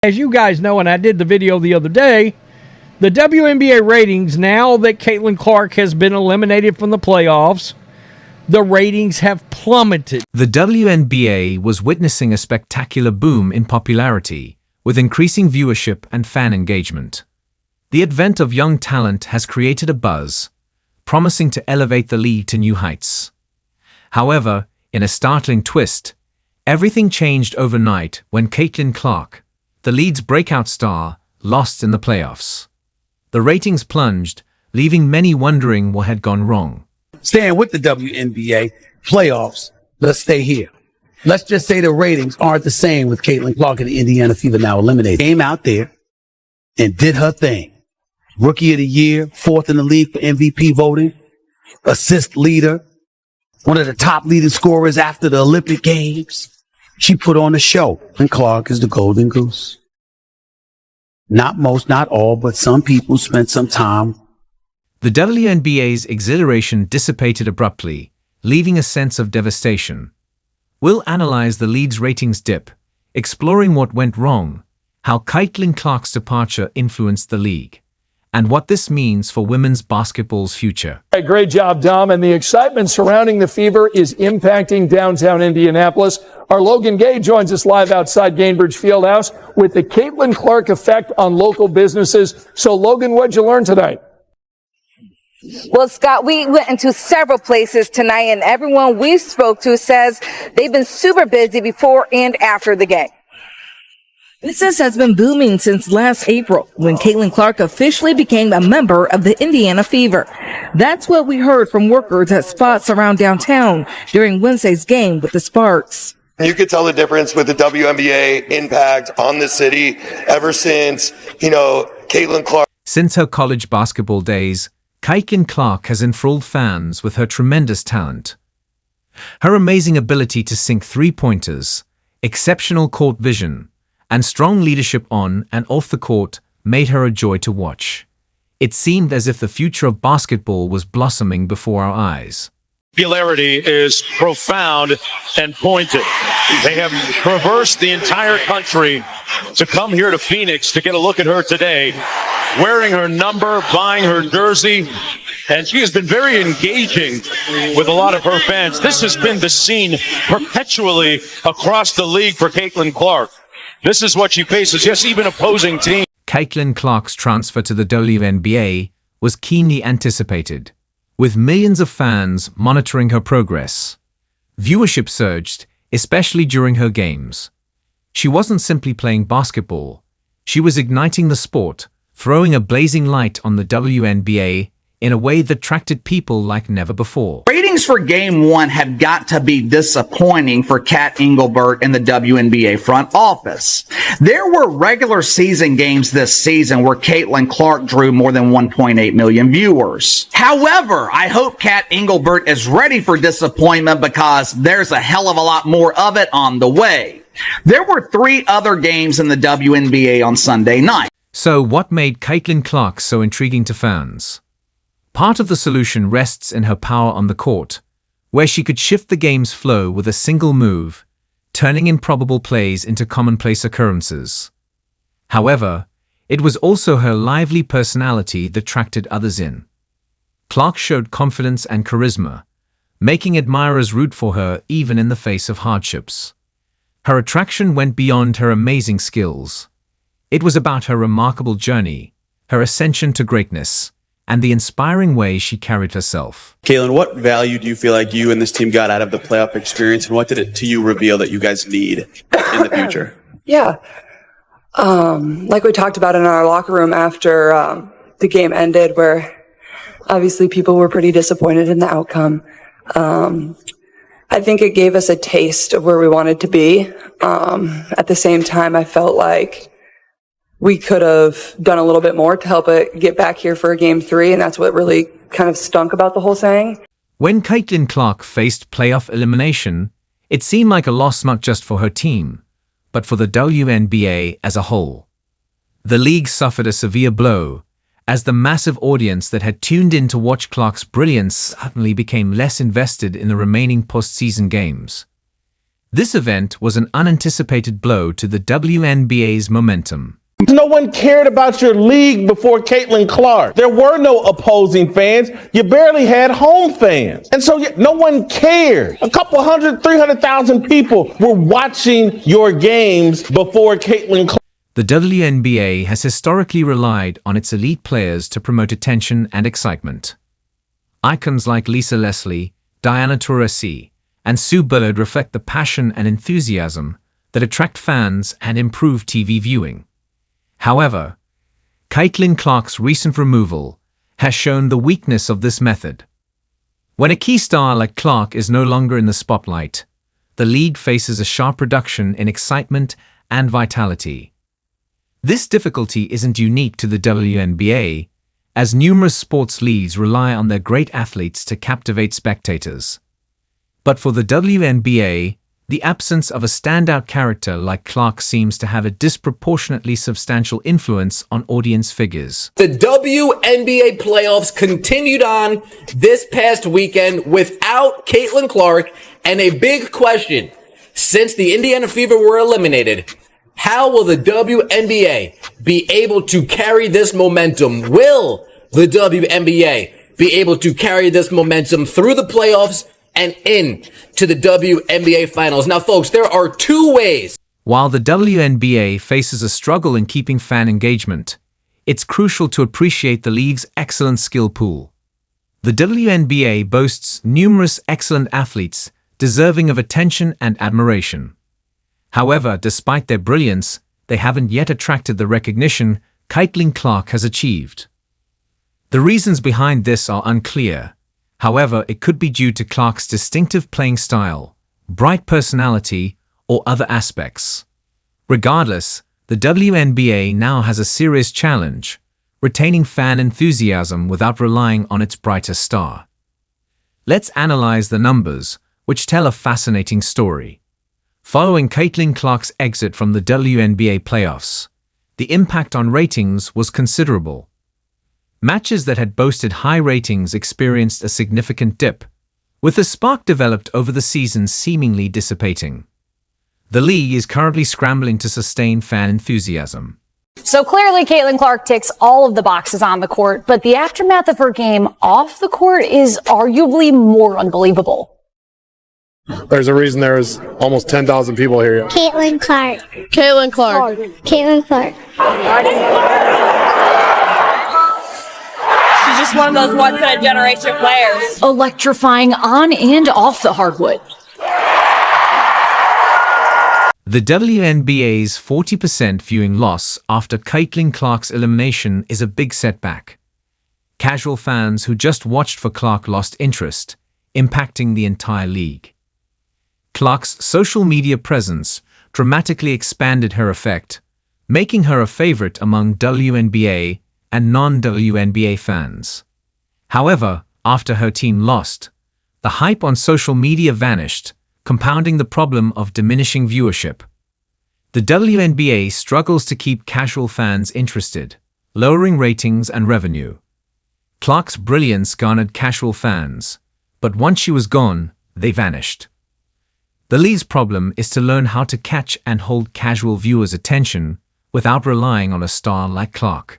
As you guys know, and I did the video the other day, the WNBA ratings, now that Caitlin Clark has been eliminated from the playoffs, the ratings have plummeted. The WNBA was witnessing a spectacular boom in popularity, with increasing viewership and fan engagement. The advent of young talent has created a buzz, promising to elevate the league to new heights. However, in a startling twist, everything changed overnight when Caitlin Clark, the league's breakout star, lost in the playoffs. The ratings plunged, leaving many wondering what had gone wrong. Staying with the WNBA playoffs, let's stay here. Let's just say the ratings aren't the same with Caitlin Clark and the Indiana Fever now eliminated. Came out there and did her thing. Rookie of the year, 4th in the league for MVP voting, assist leader, one of the top leading scorers after the Olympic Games. She put on a show, and Clark is the golden goose. Not most, not all, but some people spent some time. The WNBA's exhilaration dissipated abruptly, leaving a sense of devastation. We'll analyze the league's ratings dip, exploring what went wrong, how Caitlin Clark's departure influenced the league, and what this means for women's basketball's future. Great job, Dom. And the excitement surrounding the Fever is impacting downtown Indianapolis. Our Logan Gay joins us live outside Gainbridge Fieldhouse with the Caitlin Clark effect on local businesses. So, Logan, what'd you learn tonight? Well, Scott, we went into several places tonight, and everyone we spoke to says they've been super busy before and after the game. Business has been booming since last April, when Caitlin Clark officially became a member of the Indiana Fever. That's what we heard from workers at spots around downtown during Wednesday's game with the Sparks. You could tell the difference with the WNBA impact on the city ever since, Caitlin Clark. Since her college basketball days, Caitlin Clark has enthralled fans with her tremendous talent. Her amazing ability to sink three-pointers, exceptional court vision, and strong leadership on and off the court made her a joy to watch. It seemed as if the future of basketball was blossoming before our eyes. Popularity is profound and pointed. They have traversed the entire country to come here to Phoenix to get a look at her today, wearing her number, buying her jersey, and she has been very engaging with a lot of her fans. This has been the scene perpetually across the league for Caitlin Clark. This is what she faces, yes, even opposing teams. Caitlin Clark's transfer to the WNBA was keenly anticipated, with millions of fans monitoring her progress. Viewership surged, especially during her games. She wasn't simply playing basketball. She was igniting the sport, throwing a blazing light on the WNBA in a way that attracted people like never before. Ratings for Game 1 have got to be disappointing for Kat Engelbert and the WNBA front office. There were regular season games this season where Caitlin Clark drew more than 1.8 million viewers. However, I hope Kat Engelbert is ready for disappointment because there's a hell of a lot more of it on the way. There were 3 other games in the WNBA on Sunday night. So what made Caitlin Clark so intriguing to fans? Part of the solution rests in her power on the court, where she could shift the game's flow with a single move, turning improbable plays into commonplace occurrences. However, it was also her lively personality that attracted others in. Clark showed confidence and charisma, making admirers root for her even in the face of hardships. Her attraction went beyond her amazing skills. It was about her remarkable journey, her ascension to greatness, and the inspiring way she carried herself. Caitlin, what value do you feel like you and this team got out of the playoff experience, and what did it to you reveal that you guys need in the future? Yeah. Like we talked about in our locker room after the game ended, where obviously people were pretty disappointed in the outcome. I think it gave us a taste of where we wanted to be. At the same time, I felt like we could have done a little bit more to help it get back here for a Game 3, and that's what really kind of stunk about the whole thing. When Caitlin Clark faced playoff elimination, it seemed like a loss not just for her team, but for the WNBA as a whole. The league suffered a severe blow, as the massive audience that had tuned in to watch Clark's brilliance suddenly became less invested in the remaining postseason games. This event was an unanticipated blow to the WNBA's momentum. No one cared about your league before Caitlin Clark. There were no opposing fans. You barely had home fans. And so no one cared. A couple 300,000 people were watching your games before Caitlin Clark. The WNBA has historically relied on its elite players to promote attention and excitement. Icons like Lisa Leslie, Diana Taurasi, and Sue Bird reflect the passion and enthusiasm that attract fans and improve TV viewing. However, Caitlin Clark's recent removal has shown the weakness of this method. When a key star like Clark is no longer in the spotlight, the league faces a sharp reduction in excitement and vitality. This difficulty isn't unique to the WNBA, as numerous sports leagues rely on their great athletes to captivate spectators. But for the WNBA, the absence of a standout character like Clark seems to have a disproportionately substantial influence on audience figures. The WNBA playoffs continued on this past weekend without Caitlin Clark, and a big question, since the Indiana Fever were eliminated, how will the WNBA be able to carry this momentum? Will the WNBA be able to carry this momentum through the playoffs and in to the WNBA finals? Now, folks, there are two ways. While the WNBA faces a struggle in keeping fan engagement, it's crucial to appreciate the league's excellent skill pool. The WNBA boasts numerous excellent athletes deserving of attention and admiration. However, despite their brilliance, they haven't yet attracted the recognition Caitlin Clark has achieved. The reasons behind this are unclear. However, it could be due to Clark's distinctive playing style, bright personality, or other aspects. Regardless, the WNBA now has a serious challenge, retaining fan enthusiasm without relying on its brightest star. Let's analyze the numbers, which tell a fascinating story. Following Caitlin Clark's exit from the WNBA playoffs, the impact on ratings was considerable. Matches that had boasted high ratings experienced a significant dip, with the spark developed over the season seemingly dissipating. The league is currently scrambling to sustain fan enthusiasm. So clearly, Caitlin Clark ticks all of the boxes on the court, but the aftermath of her game off the court is arguably more unbelievable. There's a reason there's almost 10,000 people here. Caitlin Clark. Caitlin Clark. Caitlin Clark. She's just one of those once-in-a-generation players. Electrifying on and off the hardwood. The WNBA's 40% viewing loss after Caitlin Clark's elimination is a big setback. Casual fans who just watched for Clark lost interest, impacting the entire league. Clark's social media presence dramatically expanded her effect, making her a favorite among WNBA and non-WNBA fans. However, after her team lost, the hype on social media vanished, compounding the problem of diminishing viewership. The WNBA struggles to keep casual fans interested, lowering ratings and revenue. Clark's brilliance garnered casual fans, but once she was gone, they vanished. The league's problem is to learn how to catch and hold casual viewers' attention without relying on a star like Clark.